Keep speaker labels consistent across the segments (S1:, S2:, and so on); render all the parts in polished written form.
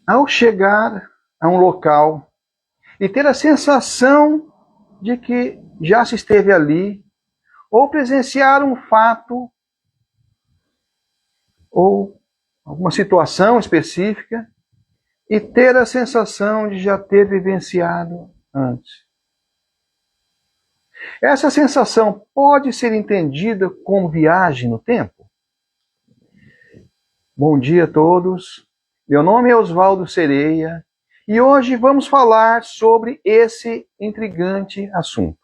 S1: ao chegar a um local e ter a sensação de que já se esteve ali, ou presenciar um fato ou alguma situação específica e ter a sensação de já ter vivenciado antes. Essa sensação pode ser entendida como viagem no tempo? Bom dia a todos, meu nome é Oswaldo Sereia e hoje vamos falar sobre esse intrigante assunto.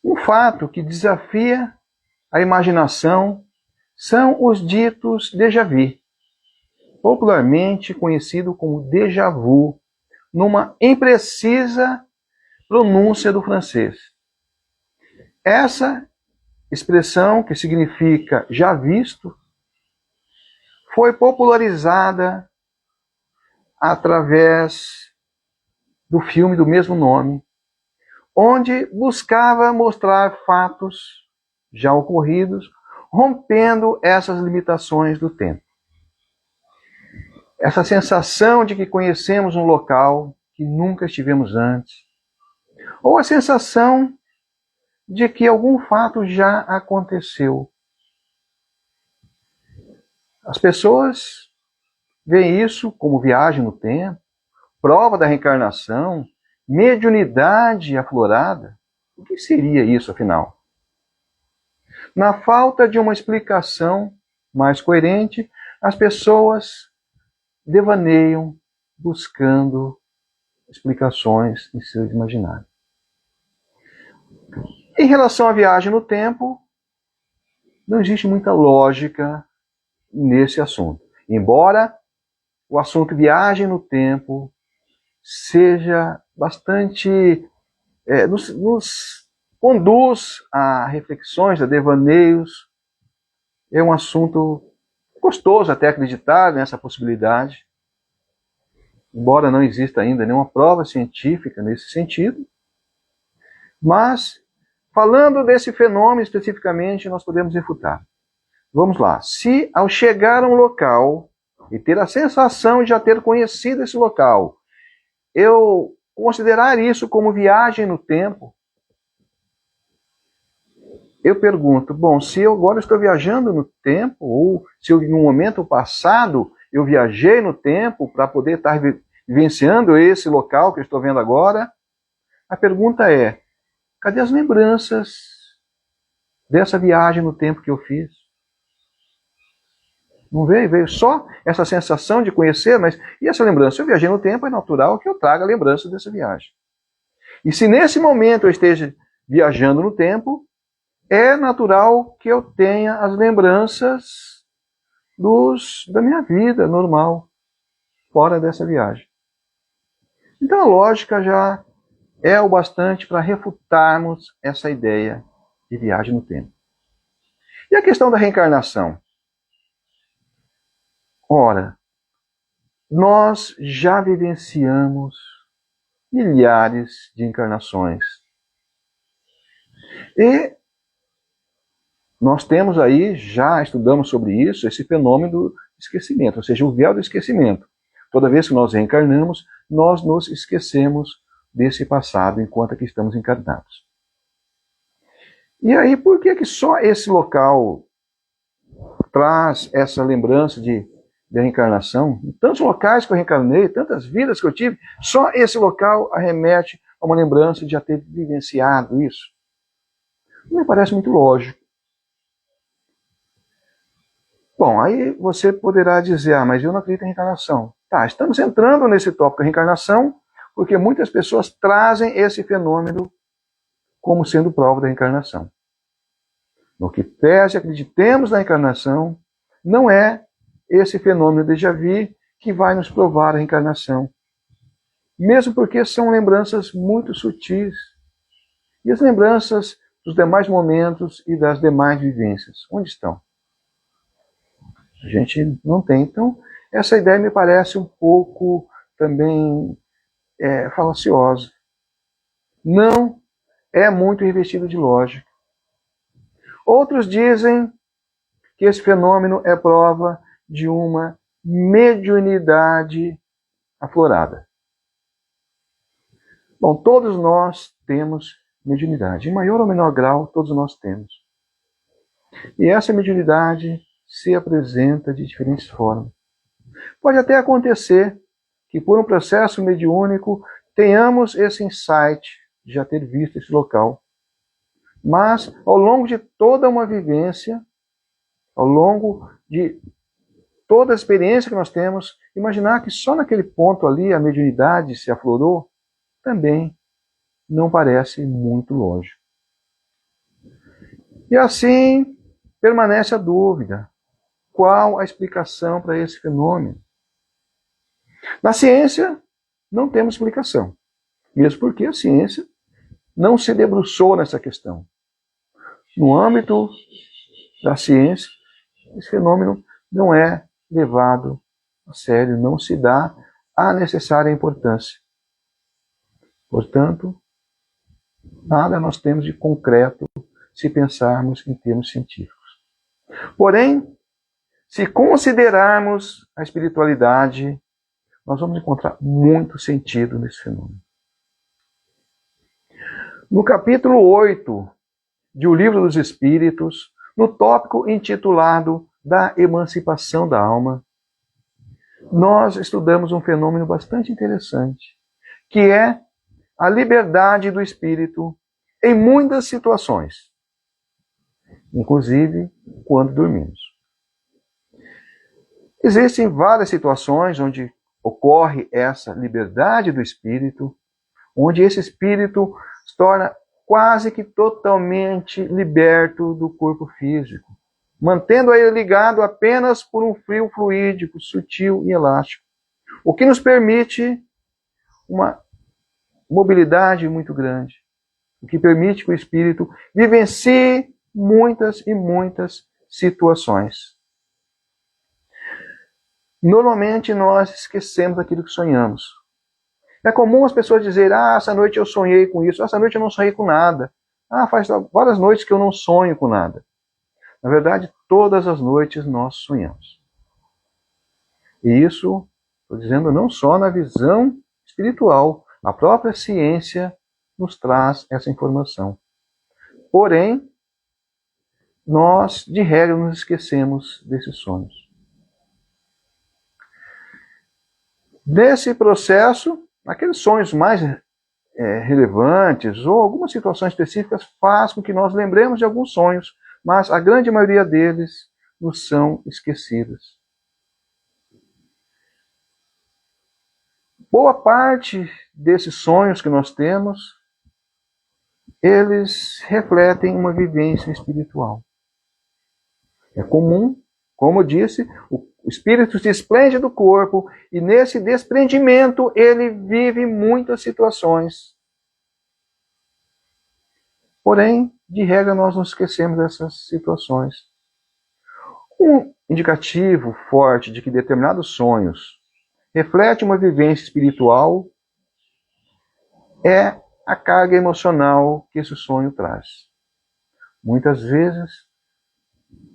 S1: Um fato que desafia a imaginação são os ditos déjà vu, popularmente conhecido como déjà vu, numa imprecisa pronúncia do francês. Essa expressão, que significa já visto, foi popularizada através do filme do mesmo nome, onde buscava mostrar fatos já ocorridos, rompendo essas limitações do tempo. Essa sensação de que conhecemos um local que nunca estivemos antes, ou a sensação de que algum fato já aconteceu. As pessoas veem isso como viagem no tempo, prova da reencarnação, mediunidade aflorada. O que seria isso, afinal? Na falta de uma explicação mais coerente, as pessoas devaneiam buscando explicações em seu imaginário. Em relação à viagem no tempo, não existe muita lógica nesse assunto. Embora o assunto viagem no tempo seja bastante... nos conduz a reflexões, a devaneios. É um assunto gostoso até acreditar nessa possibilidade, embora não exista ainda nenhuma prova científica nesse sentido. Mas, falando desse fenômeno especificamente, nós podemos refutar. Vamos lá. Se ao chegar a um local e ter a sensação de já ter conhecido esse local, eu considerar isso como viagem no tempo, eu pergunto, bom, se eu agora estou viajando no tempo, ou se eu, em um momento passado eu viajei no tempo para poder estar vivenciando esse local que eu estou vendo agora, a pergunta é, cadê as lembranças dessa viagem no tempo que eu fiz? Não veio? Veio só essa sensação de conhecer, mas e essa lembrança? Se eu viajei no tempo, é natural que eu traga a lembrança dessa viagem. E se nesse momento eu esteja viajando no tempo, é natural que eu tenha as lembranças da minha vida normal, fora dessa viagem. Então a lógica já é o bastante para refutarmos essa ideia de viagem no tempo. E a questão da reencarnação? Ora, nós já vivenciamos milhares de encarnações. E nós temos aí, já estudamos sobre isso, esse fenômeno do esquecimento, ou seja, o véu do esquecimento. Toda vez que nós reencarnamos, nós nos esquecemos desse passado enquanto aqui estamos encarnados. E aí, por que só esse local traz essa lembrança de reencarnação? Em tantos locais que eu reencarnei, tantas vidas que eu tive, só esse local arremete a uma lembrança de já ter vivenciado isso. Não me parece muito lógico. Bom, aí você poderá dizer, mas eu não acredito em reencarnação. Tá, estamos entrando nesse tópico da reencarnação, porque muitas pessoas trazem esse fenômeno como sendo prova da reencarnação. No que pese acreditemos na reencarnação, não é esse fenômeno de déjà vu que vai nos provar a reencarnação. Mesmo porque são lembranças muito sutis. E as lembranças dos demais momentos e das demais vivências, onde estão? A gente não tem. Então, essa ideia me parece um pouco também falaciosa. Não é muito revestido de lógica. Outros dizem que esse fenômeno é prova de uma mediunidade aflorada. Bom, todos nós temos mediunidade. Em maior ou menor grau, todos nós temos. E essa mediunidade se apresenta de diferentes formas. Pode até acontecer que por um processo mediúnico tenhamos esse insight de já ter visto esse local. Mas, ao longo de toda uma vivência, ao longo de toda a experiência que nós temos, imaginar que só naquele ponto ali a mediunidade se aflorou, também não parece muito lógico. E assim permanece a dúvida: qual a explicação para esse fenômeno? Na ciência, não temos explicação, mesmo porque a ciência não se debruçou nessa questão. No âmbito da ciência, esse fenômeno não é levado a sério, não se dá a necessária importância. Portanto, nada nós temos de concreto se pensarmos em termos científicos. Porém, se considerarmos a espiritualidade, nós vamos encontrar muito sentido nesse fenômeno. No capítulo 8 de O Livro dos Espíritos, no tópico intitulado Da Emancipação da Alma, nós estudamos um fenômeno bastante interessante, que é a liberdade do espírito em muitas situações, inclusive quando dormimos. Existem várias situações onde ocorre essa liberdade do espírito, onde esse espírito se torna quase que totalmente liberto do corpo físico, mantendo ele ligado apenas por um fio fluídico, sutil e elástico, o que nos permite uma mobilidade muito grande, o que permite que o espírito vivencie muitas e muitas situações. Normalmente nós esquecemos daquilo que sonhamos. É comum as pessoas dizerem: essa noite eu sonhei com isso, essa noite eu não sonhei com nada. Faz várias noites que eu não sonho com nada. Na verdade, todas as noites nós sonhamos. E isso, estou dizendo, não só na visão espiritual, a própria ciência nos traz essa informação. Porém, nós, de regra, nos esquecemos desses sonhos. Nesse processo, aqueles sonhos mais relevantes ou algumas situações específicas faz com que nós lembremos de alguns sonhos, mas a grande maioria deles nos são esquecidos. Boa parte desses sonhos que nós temos, eles refletem uma vivência espiritual. É comum, como eu disse, o espírito se desprende do corpo e nesse desprendimento ele vive muitas situações. Porém, de regra, nós não esquecemos dessas situações. Um indicativo forte de que determinados sonhos refletem uma vivência espiritual é a carga emocional que esse sonho traz. Muitas vezes,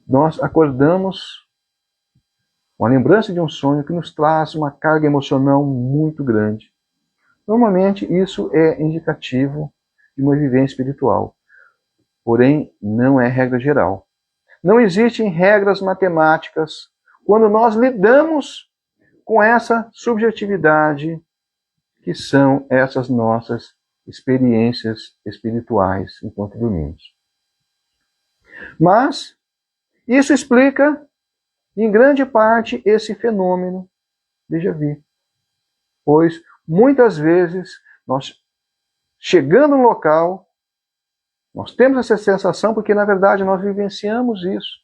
S1: nós acordamos com a lembrança de um sonho que nos traz uma carga emocional muito grande. Normalmente, isso é indicativo de uma vivência espiritual. Porém, não é regra geral. Não existem regras matemáticas quando nós lidamos com essa subjetividade que são essas nossas experiências espirituais enquanto dormimos. Mas isso explica, em grande parte, esse fenômeno déjà vu. Pois, muitas vezes, nós, chegando no local, nós temos essa sensação porque, na verdade, nós vivenciamos isso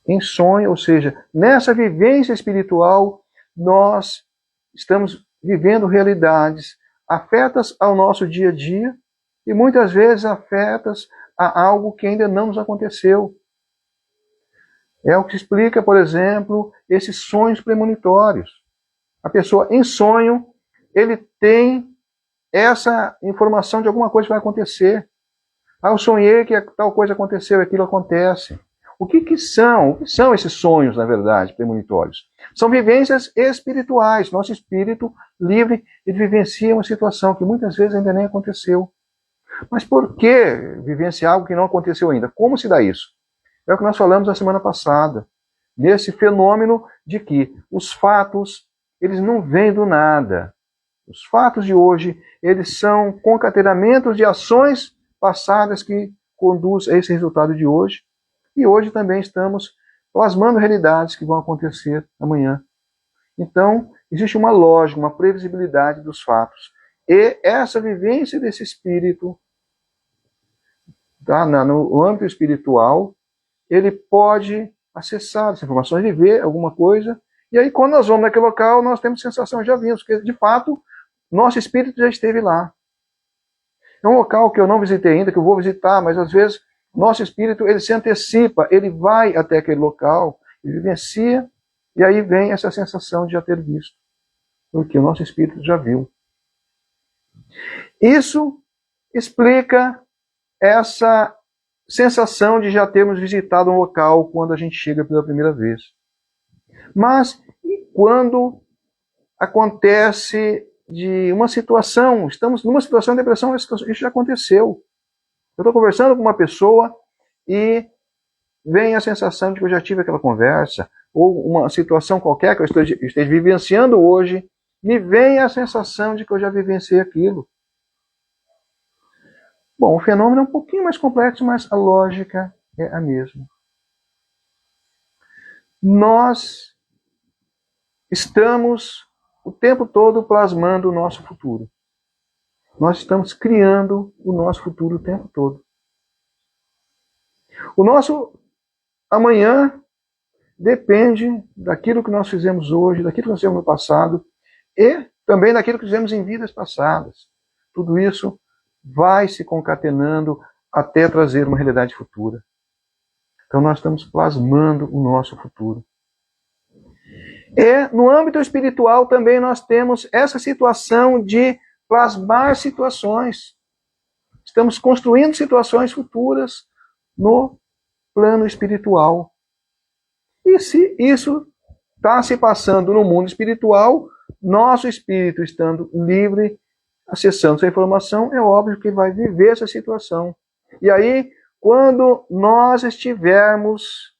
S1: em sonho, ou seja, nessa vivência espiritual, nós estamos vivendo realidades afetas ao nosso dia a dia e muitas vezes afetas a algo que ainda não nos aconteceu. É o que explica, por exemplo, esses sonhos premonitórios. A pessoa, em sonho, ele tem essa informação de alguma coisa que vai acontecer. Eu sonhei que tal coisa aconteceu, aquilo acontece. O que são esses sonhos, na verdade, premonitórios? São vivências espirituais. Nosso espírito livre, ele vivencia uma situação que muitas vezes ainda nem aconteceu. Mas por que vivenciar algo que não aconteceu ainda? Como se dá isso? É o que nós falamos na semana passada. Nesse fenômeno de que os fatos, eles não vêm do nada. Os fatos de hoje, eles são concatenamentos de ações passadas que conduzem a esse resultado de hoje. E hoje também estamos plasmando realidades que vão acontecer amanhã. Então, existe uma lógica, uma previsibilidade dos fatos. E essa vivência desse espírito, no âmbito espiritual, ele pode acessar essas informações, viver alguma coisa. E aí, quando nós vamos naquele local, nós temos sensação, já vimos, que de fato, nosso espírito já esteve lá. É um local que eu não visitei ainda, que eu vou visitar, mas às vezes nosso espírito, ele se antecipa, ele vai até aquele local, ele vivencia, e aí vem essa sensação de já ter visto. Porque o nosso espírito já viu. Isso explica essa sensação de já termos visitado um local quando a gente chega pela primeira vez. Mas e quando acontece de uma situação, estamos numa situação de depressão, isso já aconteceu. Eu estou conversando com uma pessoa e vem a sensação de que eu já tive aquela conversa, ou uma situação qualquer que eu esteja vivenciando hoje, me vem a sensação de que eu já vivenciei aquilo. Bom, o fenômeno é um pouquinho mais complexo, mas a lógica é a mesma. Nós estamos o tempo todo plasmando o nosso futuro. Nós estamos criando o nosso futuro o tempo todo. O nosso amanhã depende daquilo que nós fizemos hoje, daquilo que nós fizemos no passado e também daquilo que fizemos em vidas passadas. Tudo isso vai se concatenando até trazer uma realidade futura. Então nós estamos plasmando o nosso futuro. E no âmbito espiritual também nós temos essa situação de plasmar situações. Estamos construindo situações futuras no plano espiritual. E se isso está se passando no mundo espiritual, nosso espírito estando livre, acessando essa informação, é óbvio que vai viver essa situação. E aí, quando nós estivermos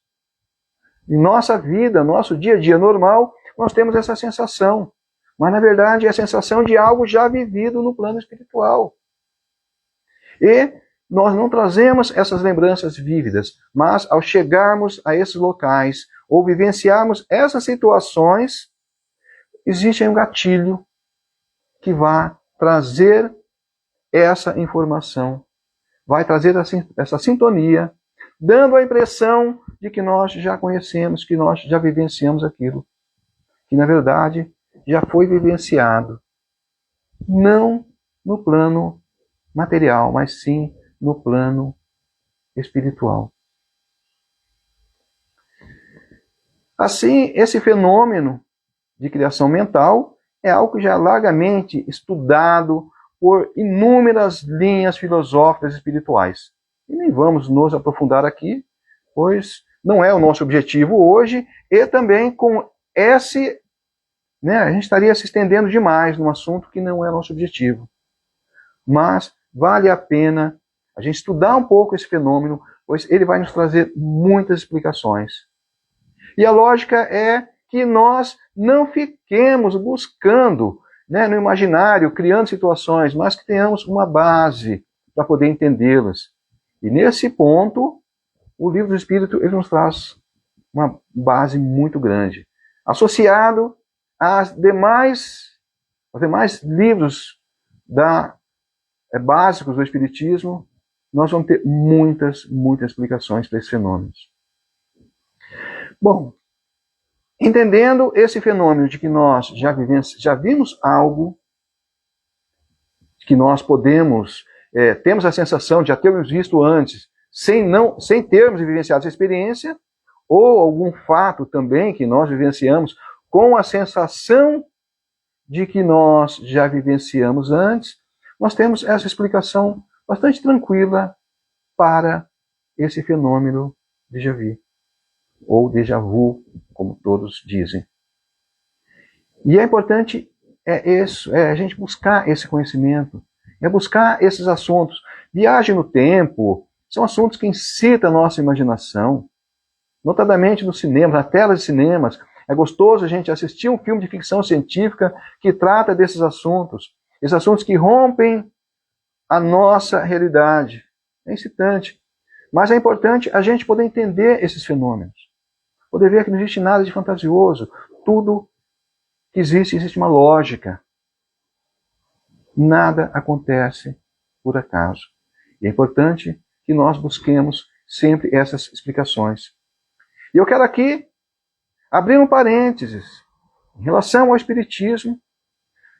S1: em nossa vida, nosso dia a dia normal, nós temos essa sensação. Mas, na verdade, é a sensação de algo já vivido no plano espiritual. E nós não trazemos essas lembranças vívidas, mas ao chegarmos a esses locais, ou vivenciarmos essas situações, existe aí um gatilho que vai trazer essa informação, vai trazer essa sintonia, dando a impressão de que nós já conhecemos, que nós já vivenciamos aquilo, que na verdade já foi vivenciado, não no plano material, mas sim no plano espiritual. Assim, esse fenômeno de criação mental é algo que já é largamente estudado por inúmeras linhas filosóficas e espirituais. E nem vamos nos aprofundar aqui, pois não é o nosso objetivo hoje, e também com esse, a gente estaria se estendendo demais num assunto que não é nosso objetivo. Mas vale a pena a gente estudar um pouco esse fenômeno, pois ele vai nos trazer muitas explicações. E a lógica é que nós não fiquemos buscando, no imaginário, criando situações, mas que tenhamos uma base para poder entendê-las. E nesse ponto, o Livro do Espírito ele nos traz uma base muito grande. Associado aos demais livros básicos do Espiritismo, nós vamos ter muitas explicações para esses fenômenos. Bom, entendendo esse fenômeno de que nós já vimos algo, que nós podemos, temos a sensação de já termos visto antes, sem termos vivenciado essa experiência, ou algum fato também que nós vivenciamos com a sensação de que nós já vivenciamos antes, nós temos essa explicação bastante tranquila para esse fenômeno déjà vu. ou déjà vu, como todos dizem. E é importante a gente buscar esse conhecimento, é buscar esses assuntos. Viagem no tempo são assuntos que incitam a nossa imaginação, notadamente no cinema, na tela de cinemas. É gostoso a gente assistir um filme de ficção científica que trata desses assuntos, esses assuntos que rompem a nossa realidade. É excitante. Mas é importante a gente poder entender esses fenômenos, poder ver que não existe nada de fantasioso, tudo que existe uma lógica. Nada acontece por acaso. E é importante que nós busquemos sempre essas explicações. E eu quero aqui abrir um parênteses em relação ao Espiritismo,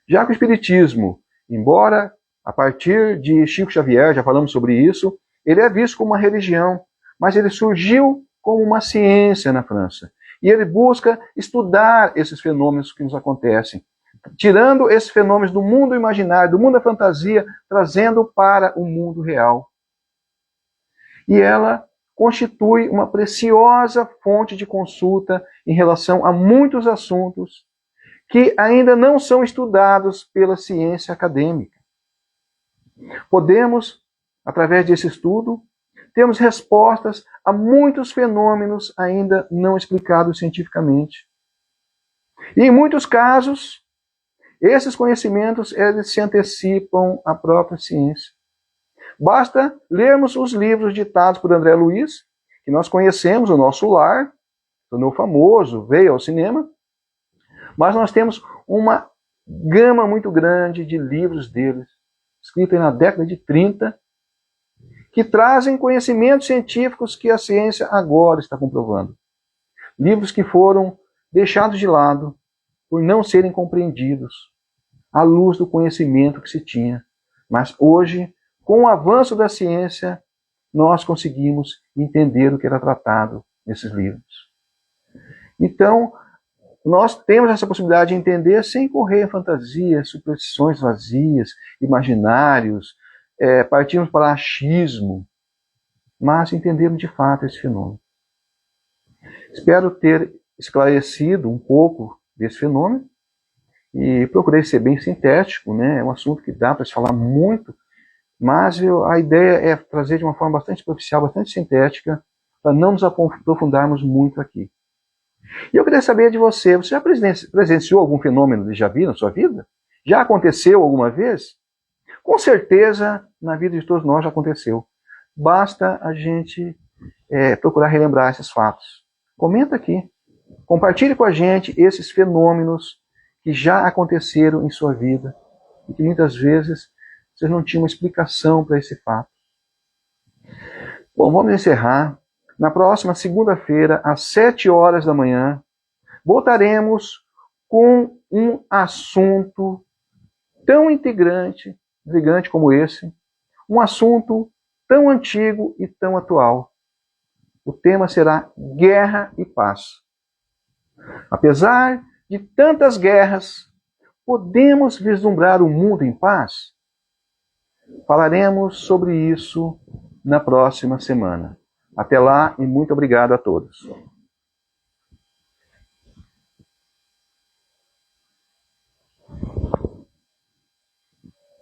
S1: já que o Espiritismo, embora a partir de Chico Xavier, já falamos sobre isso, ele é visto como uma religião, mas ele surgiu como uma ciência na França. E ele busca estudar esses fenômenos que nos acontecem, tirando esses fenômenos do mundo imaginário, do mundo da fantasia, trazendo para o mundo real. E ela constitui uma preciosa fonte de consulta em relação a muitos assuntos que ainda não são estudados pela ciência acadêmica. Podemos, através desse estudo, termos respostas a muitos fenômenos ainda não explicados cientificamente. E em muitos casos, esses conhecimentos eles se antecipam à própria ciência. Basta lermos os livros ditados por André Luiz, que nós conhecemos, O Nosso Lar, tornou famoso, veio ao cinema, mas nós temos uma gama muito grande de livros deles, escritos na década de 30, que trazem conhecimentos científicos que a ciência agora está comprovando. Livros que foram deixados de lado por não serem compreendidos à luz do conhecimento que se tinha. Mas hoje, com o avanço da ciência, nós conseguimos entender o que era tratado nesses livros. Então, nós temos essa possibilidade de entender sem correr em fantasias, superstições vazias, imaginários, partirmos para achismo, mas entendermos de fato esse fenômeno. Espero ter esclarecido um pouco desse fenômeno e procurei ser bem sintético, né? É um assunto que dá para se falar muito, mas a ideia é trazer de uma forma bastante superficial, bastante sintética, para não nos aprofundarmos muito aqui. E eu queria saber de você, você já presenciou algum fenômeno déjà vu na sua vida? Já aconteceu alguma vez? Com certeza, na vida de todos nós já aconteceu. Basta a gente procurar relembrar esses fatos. Comenta aqui. Compartilhe com a gente esses fenômenos que já aconteceram em sua vida e que muitas vezes vocês não tinham uma explicação para esse fato. Bom, vamos encerrar. Na próxima segunda-feira, às 7 horas da manhã, voltaremos com um assunto tão intrigante como esse, um assunto tão antigo e tão atual. O tema será Guerra e Paz. Apesar de tantas guerras, podemos vislumbrar um mundo em paz? Falaremos sobre isso na próxima semana. Até lá e muito obrigado a todos.